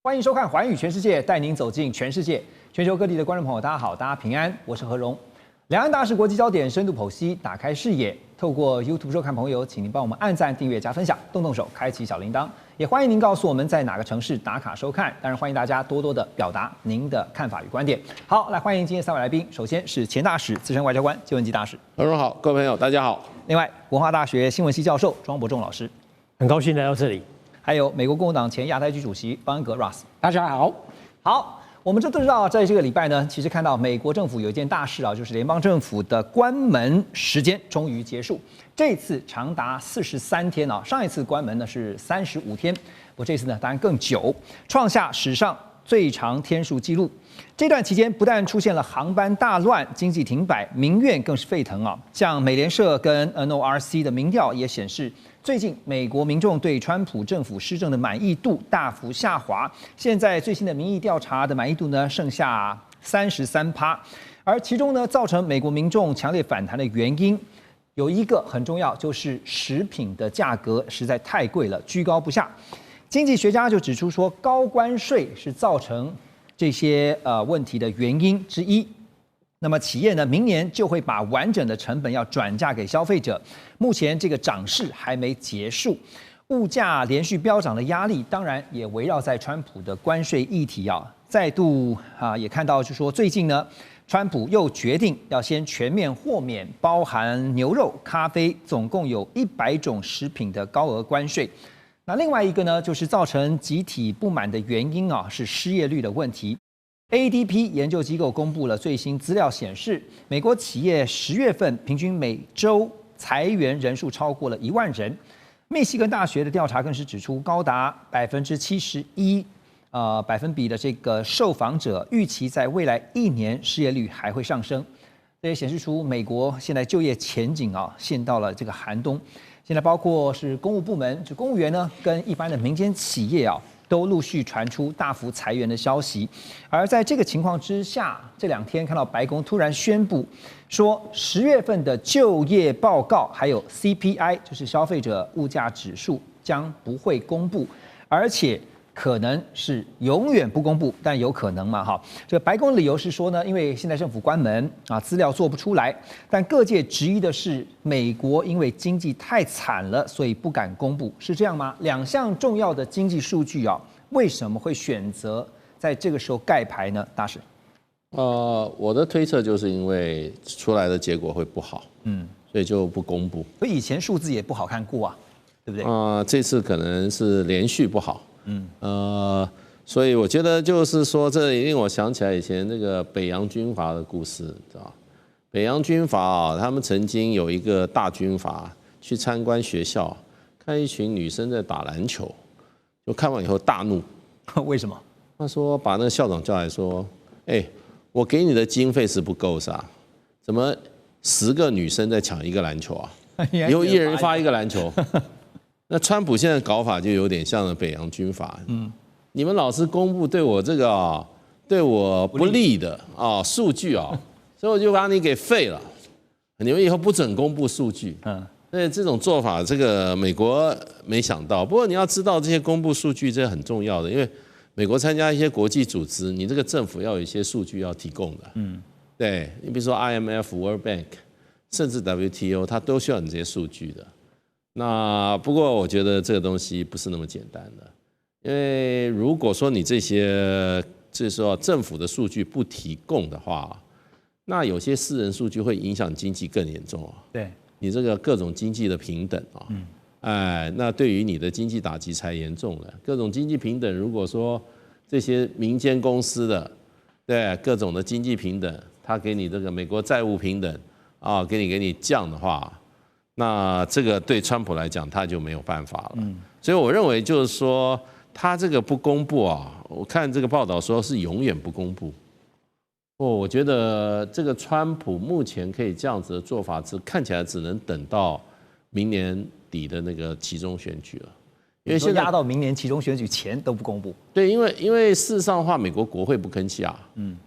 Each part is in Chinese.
欢迎收看《寰宇全世界》，带您走进全世界。全球各地的观众朋友，大家好，大家平安，我是何荣。两岸大事国际焦点深度剖析，打开视野。透过 YouTube 收看朋友，请您帮我们按赞、订阅、加分享，动动手开启小铃铛。也欢迎您告诉我们在哪个城市打卡收看。当然，欢迎大家多多的表达您的看法与观点。好，来欢迎今天三位来宾。首先是前大使、资深外交官谢文基大使。何荣好，各位朋友大家好。另外，文化大学新闻系教授庄伯仲老师，很高兴来到这里。还有美国共和党前亚太区主席方恩格 Ross。大家好。好，我们都知道，在这个礼拜呢，其实看到美国政府有一件大事啊，就是联邦政府的关门时间终于结束。这次长达43天啊，上一次关门呢是35天，不过这次呢当然更久，创下史上最长天数纪录。这段期间不但出现了航班大乱、经济停摆，民怨更是沸腾啊。像美联社跟 NORC 的民调也显示，最近美国民众对川普政府施政的满意度大幅下滑。现在最新的民意调查的满意度呢，剩下33%。而其中呢，造成美国民众强烈反弹的原因，有一个很重要，就是食品的价格实在太贵了，居高不下。经济学家就指出说，高关税是造成这些问题的原因之一。那么企业呢，明年就会把完整的成本要转嫁给消费者。目前这个涨势还没结束，物价连续飙涨的压力，当然也围绕在川普的关税议题啊。再度也看到，就说最近呢，川普又决定要先全面豁免包含牛肉、咖啡，总共有100种食品的高额关税。那另外一个呢，就是造成集体不满的原因啊，是失业率的问题。ADP 研究机构公布了最新资料显示，美国企业10月份平均每周裁员人数超过了1万人。密西根大学的调查更是指出，高达71%百分比的这个受访者预期在未来1年失业率还会上升。这也显示出美国现在就业前景陷到了这个寒冬。现在包括是公务部门，就公务员呢，跟一般的民间企业都陆续传出大幅裁员的消息。而在这个情况之下，这2天看到白宫突然宣布说，10月份的就业报告还有 CPI， 就是消费者物价指数将不会公布，而且可能是永远不公布，但有可能嘛哈。这个白宫理由是说呢，因为现在政府关门资料做不出来，但各界质疑的是，美国因为经济太惨了，所以不敢公布，是这样吗？2项重要的经济数据为什么会选择在这个时候盖牌呢？大使，我的推测就是因为出来的结果会不好，所以就不公布。所以以前数字也不好看过啊，对不对？这次可能是连续不好。所以我觉得就是说，这也令我想起来以前那个北洋军阀的故事，知道？北洋军阀他们曾经有一个大军阀去参观学校，看一群女生在打篮球，就看完以后大怒。为什么？他说把那个校长叫来说：“我给你的经费是不够是吧？怎么10个女生在抢一个篮球啊？以后1人发1个篮球。”那川普现在搞法就有点像北洋军阀，你们老是公布对我这个对我不利的数据所以我就把你给废了，你们以后不准公布数据。所以这种做法，这个美国没想到。不过你要知道，这些公布数据这很重要的，因为美国参加一些国际组织，你这个政府要有一些数据要提供的。对你比如说 IMF、World Bank， 甚至 WTO， 它都需要你这些数据的。那不过我觉得这个东西不是那么简单的，因为如果说你这些就是说政府的数据不提供的话，那有些私人数据会影响经济更严重对，你这个各种经济的平等那对于你的经济打击才严重了。各种经济平等，如果说这些民间公司的对各种的经济平等，他给你这个美国债务平等给你降的话。那这个对川普来讲，他就没有办法了。所以我认为就是说，他这个不公布我看这个报道说是永远不公布。我觉得这个川普目前可以这样子的做法，看起来只能等到明年底的那个期中选举了。因为现在压到明年期中选举前都不公布。对，因为事实上的话，美国国会不吭气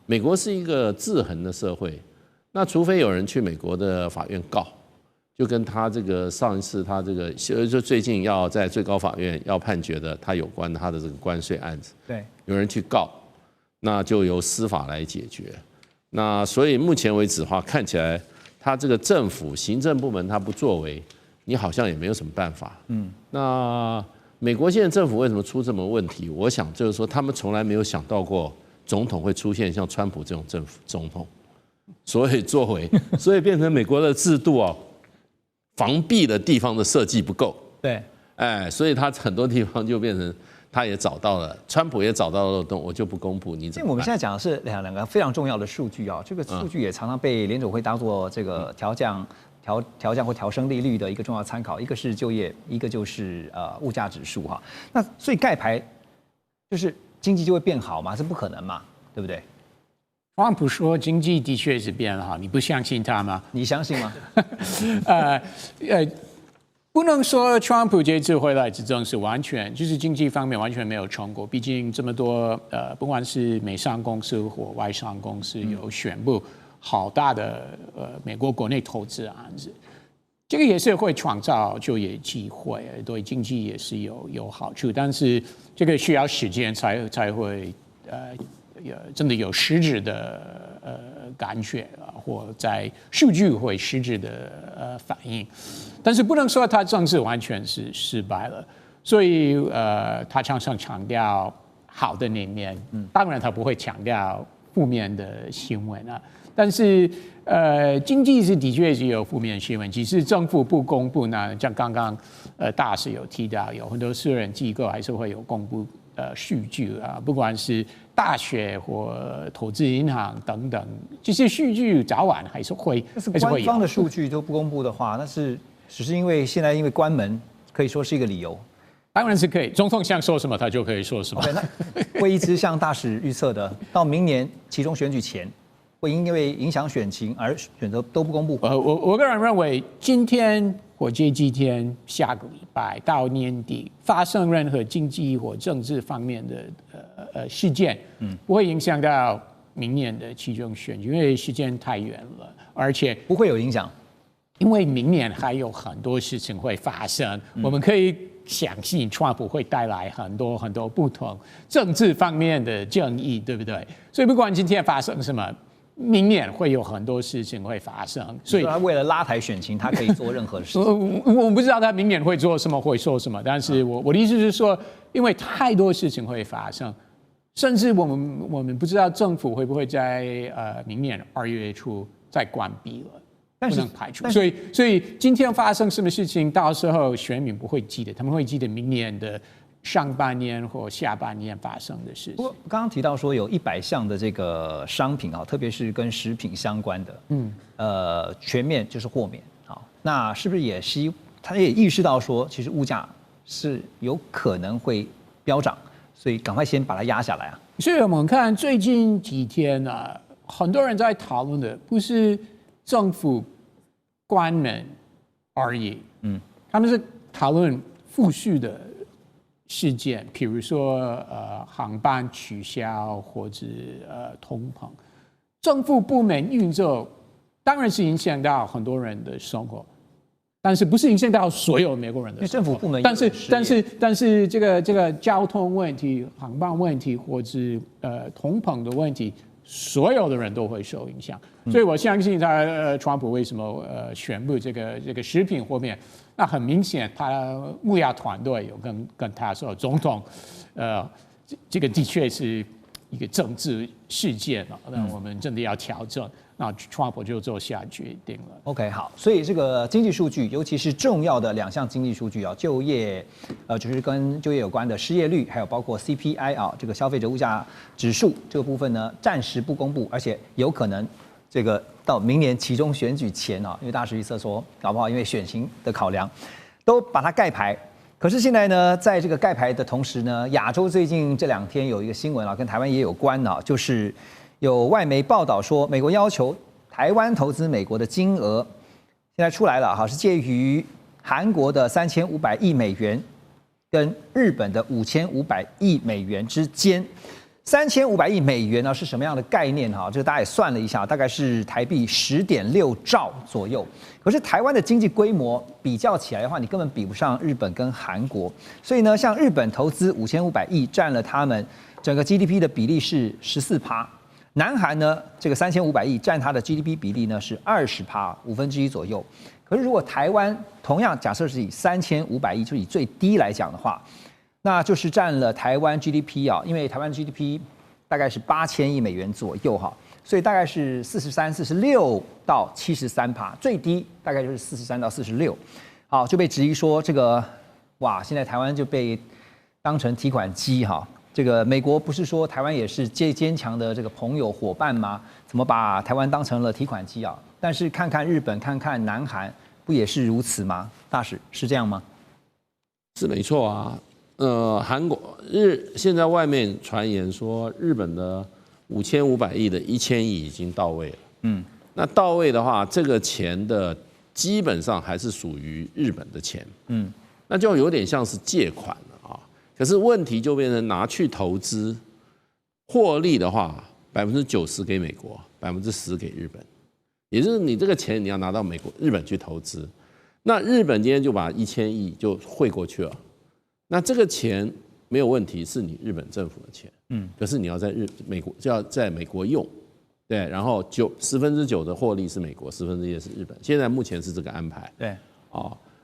美国是一个制衡的社会，那除非有人去美国的法院告。就跟他这个上一次他这个就最近要在最高法院要判决的他有关他的这个关税案子，对，有人去告，那就由司法来解决。那所以目前为止的话，看起来他这个政府行政部门他不作为，你好像也没有什么办法。那美国现在政府为什么出这么问题？我想就是说，他们从来没有想到过总统会出现像川普这种总统，所以作为，所以变成美国的制度啊，防弊的地方的设计不够。对，所以他很多地方就变成。他也找到了，川普也找到了漏洞，我就不公布。你怎么办？因为我们现在讲的是两个非常重要的数据啊，这个数据也常常被联准会当作这个调降或调升利率的一个重要参考。一个是就业，一个就是物价指数哈。那所以盖牌就是经济就会变好吗？这不可能嘛，对不对？川普说经济的确是变好，你不相信他吗？你相信吗？不能说川普这次回来执政是完全就是经济方面完全没有成果，毕竟这么多不管是美商公司或外商公司有宣布好大的美国国内投资案子，这个也是会创造就业机会，对经济也是有好处，但是这个需要时间才会真的有实质的感觉或在数据会实质的反应。但是不能说他政治完全是失败了，所以他常常强调好的那一面，当然他不会强调负面的新闻啊。但是经济是的确是有负面新闻，只是政府不公布呢，像刚刚大使有提到，有很多私人机构还是会有公布数据啊，不管是大学或投资银行等等，这些数据早晚还是会。但是官方的数据都不公布的话，那是只是因为现在因为关门，可以说是一个理由。当然是可以，总统想说什么他就可以说什么。那会一直像大使预测的，到明年期中选举前，会因为影响选情而选择都不公布。我个人认为，今天或这几天、下个礼拜到年底发生任何经济或政治方面的事件，不会影响到明年的期中选举，因为时间太远了，而且不会有影响。因为明年还有很多事情会发生，我们可以相信川普会带来很多不同政治方面的正义，对不对？所以不管今天发生什么，明年会有很多事情会发生。所以他为了拉抬选情，他可以做任何事情。我不知道他明年会做什么，会说什么，但是我的意思是说，因为太多事情会发生，甚至我们不知道政府会不会在明年2月初再关闭了。不能排除，所以今天发生什么事情，到时候选民不会记得，他们会记得明年的上半年或下半年发生的事情。不过刚刚提到说有100项的这个商品啊，特别是跟食品相关的，全面就是豁免啊，那是不是他也意识到说，其实物价是有可能会飙涨，所以赶快先把它压下来啊。所以我们看最近几天啊，很多人在讨论的不是政府关门而已，他们是讨论复续的事件，比如说航班取消或者通膨，政府部门运作当然是影响到很多人的生活，但是不是影响到所有美国人的生活。政府部门但是这个交通问题、航班问题或者通膨的问题，所有的人都会受影响，所以我相信川普为什么宣布这个食品豁免，那很明显他幕僚团队有跟他说，总统这个的确是一个政治事件了，那我们真的要调整，那川普就做下决定了。OK， 好，所以这个经济数据，尤其是重要的2项经济数据啊，就业，就是跟就业有关的失业率，还有包括 CPI 啊，这个消费者物价指数这个部分呢，暂时不公布，而且有可能这个到明年期中选举前啊，因为大使预测说，搞不好因为选情的考量，都把它盖牌。可是现在呢，在这个盖牌的同时呢，亚洲最近这2天有一个新闻啊，跟台湾也有关啊，就是有外媒报道说，美国要求台湾投资美国的金额现在出来了哈，是介于韩国的3500亿美元跟日本的5500亿美元之间。3500亿美元呢是什么样的概念哈？这个大家也算了一下，大概是台币10.6兆左右。可是台湾的经济规模比较起来的话，你根本比不上日本跟韩国。所以呢，像日本投资5500亿，占了他们整个 GDP 的比例是14%。南韩呢，这个3500亿占它的 GDP 比例呢是20%，五分之一左右。可是如果台湾同样假设是以3500亿，就以最低来讲的话，那就是占了台湾 GDP 啊，因为台湾 GDP 大概是8000亿美元左右哈，所以大概是43、46到73%，最低大概就是43到46。好，就被质疑说这个哇，现在台湾就被当成提款机哈。这个美国不是说台湾也是最坚强的这个朋友伙伴吗？怎么把台湾当成了提款机啊？但是看看日本，看看南韩，不也是如此吗？大使是这样吗？是没错啊。韩国现在外面传言说日本的5500亿的1000亿已经到位了。那到位的话，这个钱的基本上还是属于日本的钱。那就有点像是借款了啊。可是问题就变成拿去投资，获利的话90%给美国，10%给日本。也就是你这个钱你要拿到日本去投资，那日本今天就把1000亿就汇过去了。那这个钱没有问题，是你日本政府的钱，可是你要在美国就要在美国用，对，然后9%的获利是美国，1%是日本，现在目前是这个安排，对，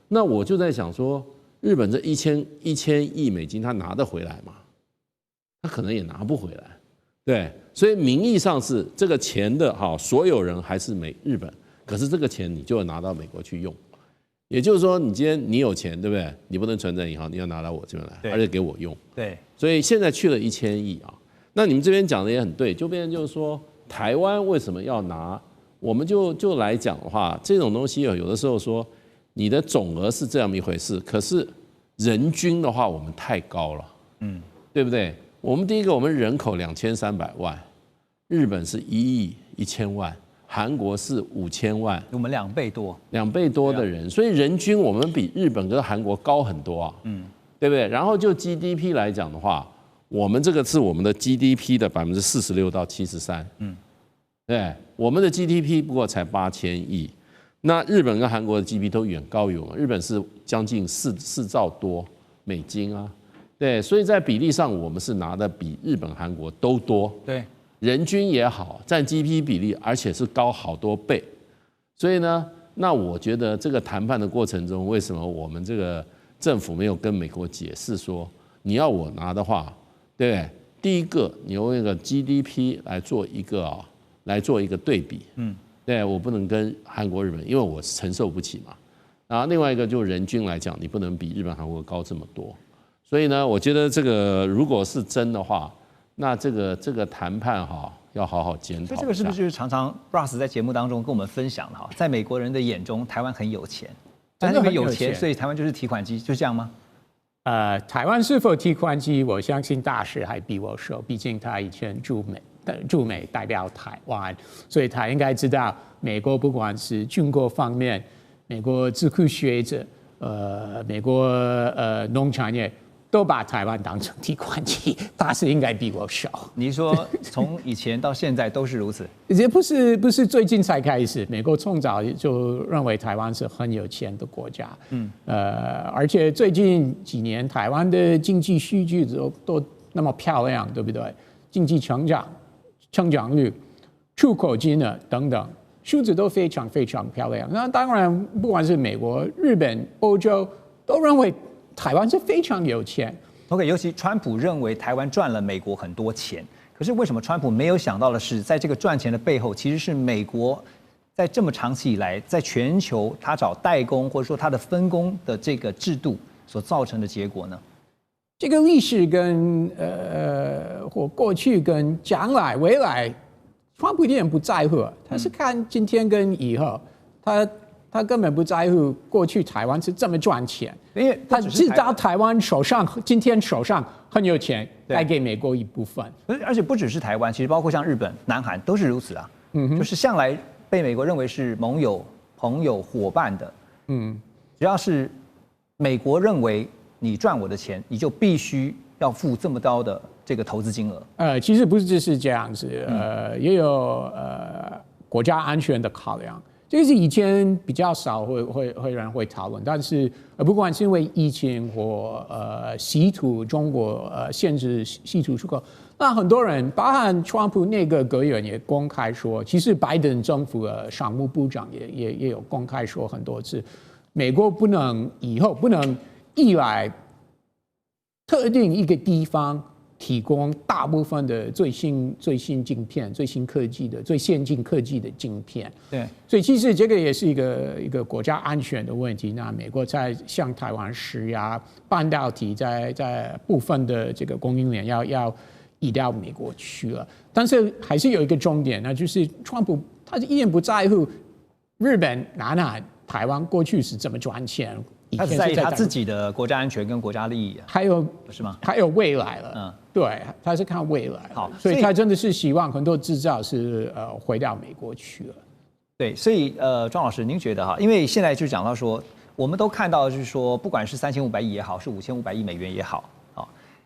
那我就在想说，日本这1000亿美金他拿得回来吗？他可能也拿不回来，对，所以名义上是这个钱的所有人还是日本，可是这个钱你就要拿到美国去用。也就是说，你今天你有钱，对不对？你不能存在银行，你要拿到我这边来，而且给我用。对，所以现在去了1000亿啊。那你们这边讲的也很对，就变成就是说，台湾为什么要拿？我们就来讲的话，这种东西有的时候说，你的总额是这样一回事，可是人均的话，我们太高了，对不对？我们第一个，我们人口2300万，日本是1亿1000万。韩国是5000万，我们2倍多，2倍多的人，所以人均我们比日本跟韩国高很多啊，对不对？然后就 GDP 来讲的话，我们这个是我们的 GDP 的46%到73%，对，我们的 GDP 不过才8000亿，那日本跟韩国的 GDP 都远高于我们，日本是将近4兆多美金啊，对，所以在比例上我们是拿的比日本、韩国都多，对。人均也好，占 GDP 比例，而且是高好多倍，所以呢，那我觉得这个谈判的过程中，为什么我们这个政府没有跟美国解释说，你要我拿的话，对不对？第一个，你用一个 GDP 来做一个对比，对，我不能跟韩国、日本，因为我承受不起嘛。然后另外一个就人均来讲，你不能比日本、韩国高这么多，所以呢，我觉得这个如果是真的话。那这个谈判要好好检讨。所以这个是不是就是常常 Ross 在节目当中跟我们分享的在美国人的眼中，台湾很有钱，真的很有钱，所以台湾就是提款机，就这样吗？台湾是否提款机？我相信大使还比我熟，毕竟他以前驻美代表台湾，所以他应该知道美国不管是军国方面，美国智库学者，美国农产业。都把台湾当成提款机，大使应该比我熟。你说从以前到现在都是如此？也不是最近才开始，美国从早就认为台湾是很有钱的国家。而且最近几年台湾的经济数据都那么漂亮，对不对？经济成长率、出口金额等等，数字都非常非常漂亮。那当然，不管是美国、日本、欧洲，都认为。台湾是非常有钱 ，OK， 尤其川普认为台湾赚了美国很多钱，可是为什么川普没有想到的是，在这个赚钱的背后，其实是美国在这么长期以来，在全球他找代工或者说他的分工的这个制度所造成的结果呢？这个历史跟或过去跟将来未来，川普一点不在乎，他是看今天跟以后，他根本不在乎过去台湾是这么赚钱，因为他知道台湾今天手上很有钱，带给美国一部分。而且不只是台湾，其实包括像日本、南韩都是如此啊。就是向来被美国认为是盟友、朋友、伙伴的。只要是美国认为你赚我的钱，你就必须要付这么高的这个投资金额？其实不是这样子，也有国家安全的考量。这个是以前比较少会人会讨论，但是不管是因为疫情或稀土中国限制稀土出口，那很多人，包含川普那个阁员也公开说，其实拜登政府的商务部长也有公开说很多次，美国以后不能依赖特定一个地方提供大部分的最新晶片、最新科技的、最先进科技的晶片。对，所以其实这个也是一个国家安全的问题。那美国在向台湾施压，半导体在部分的这个供应链要移到美国去了。但是还是有一个重点，那就是川普他依然不在乎日本、南韩、台湾过去是怎么赚钱。他是在意他自己的国家安全跟国家利益，还有是吗？还有未来了，对，他是看未来。好，所以他真的是希望很多制造是回到美国去了。对，所以庄老师，您觉得哈？因为现在就讲到说，我们都看到就是说，不管是3500亿也好，是5500亿美元也好，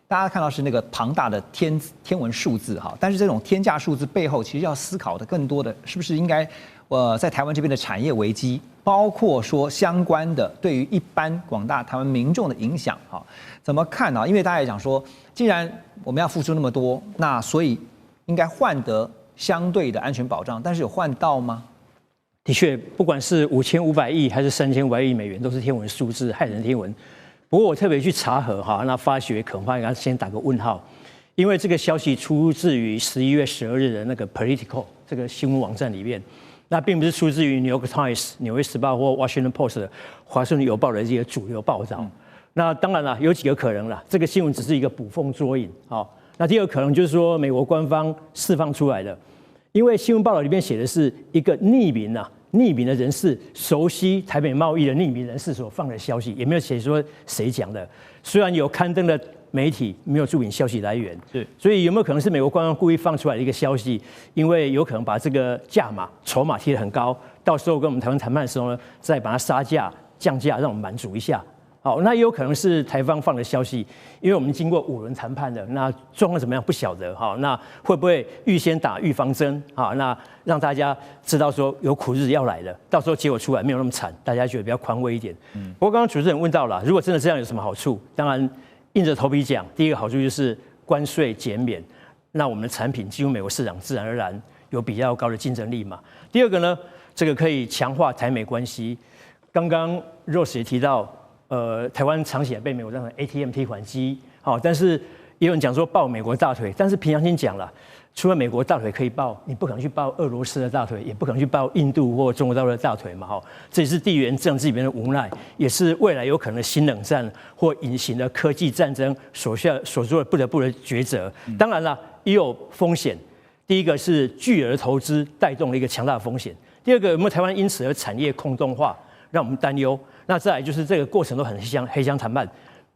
大家看到是那个庞大的天文数字哈，但是这种天价数字背后，其实要思考的更多的是不是应该在台湾这边的产业危机，包括说相关的对于一般广大台湾民众的影响哈，怎么看呢？因为大家也讲说，既然我们要付出那么多，那所以应该换得相对的安全保障，但是有换到吗？的确，不管是5500亿还是3500亿美元，都是天文数字，骇人天文。不过我特别去查核哈，那发觉恐怕要先打个问号，因为这个消息出自于11月12日的那个 Politico 这个新闻网站里面，那并不是出自于 New York Times 纽约时报或 Washington Post 华盛顿邮报的这些主流报道。那当然了，有几个可能啦，这个新闻只是一个捕风捉影。好，那第二个可能就是说美国官方释放出来的，因为新闻报道里面写的是一个匿名的人士，熟悉台北贸易的匿名人士所放的消息，也没有写说谁讲的。虽然有刊登的媒体，没有注明消息来源，所以有没有可能是美国官方故意放出来的一个消息？因为有可能把这个价码、筹码贴得很高，到时候跟我们台湾谈判的时候呢，再把它杀价、降价，让我们满足一下。好，那也有可能是台方放的消息，因为我们经过5轮谈判的，那状况怎么样不晓得。好，那会不会预先打预防针？好，那让大家知道说有苦日子要来了，到时候结果出来没有那么惨，大家觉得比较宽慰一点。不过刚刚主持人问到了，如果真的这样有什么好处？当然硬着头皮讲，第一个好处就是关税减免，那我们的产品进入美国市场自然而然有比较高的竞争力嘛。第二个呢，这个可以强化台美关系。刚刚 Rose 也提到。台湾长期以来被美国当成 ATM 提款机，好，但是也有人讲说抱美国大腿，但是平常心讲了，除了美国大腿可以抱，你不可能去抱俄罗斯的大腿，也不可能去抱印度或中国大陆的大腿嘛，哈，这也是地缘政治里面的无奈，也是未来有可能的新冷战或隐形的科技战争所做的不得不的抉择。当然了，也有风险，第一个是巨额投资带动了一个强大的风险，第二个有没有台湾因此而产业空洞化，让我们担忧。那再来就是这个过程都很黑箱谈判，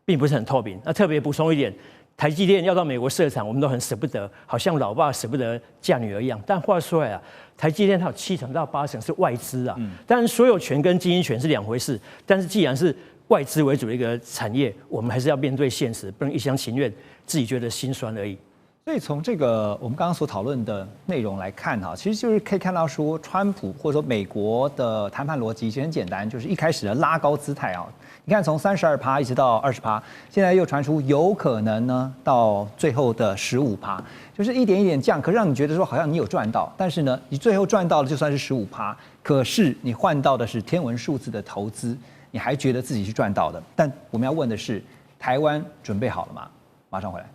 并不是很透明。那特别补充一点，台积电要到美国设厂，我们都很舍不得，好像老爸舍不得嫁女儿一样。但话说来啊，台积电它有70%到80%是外资啊，当然所有权跟经营权是两回事。但是既然是外资为主的一个产业，我们还是要面对现实，不能一厢情愿，自己觉得心酸而已。所以从这个我们刚刚所讨论的内容来看哈，其实就是可以看到说，川普或者说美国的谈判逻辑其实很简单，就是一开始的拉高姿态啊。你看从32%一直到20%，现在又传出有可能呢到最后的15%，就是一点一点降，可是让你觉得说好像你有赚到，但是呢你最后赚到的就算是15%，可是你换到的是天文数字的投资，你还觉得自己是赚到的。但我们要问的是，台湾准备好了吗？马上回来。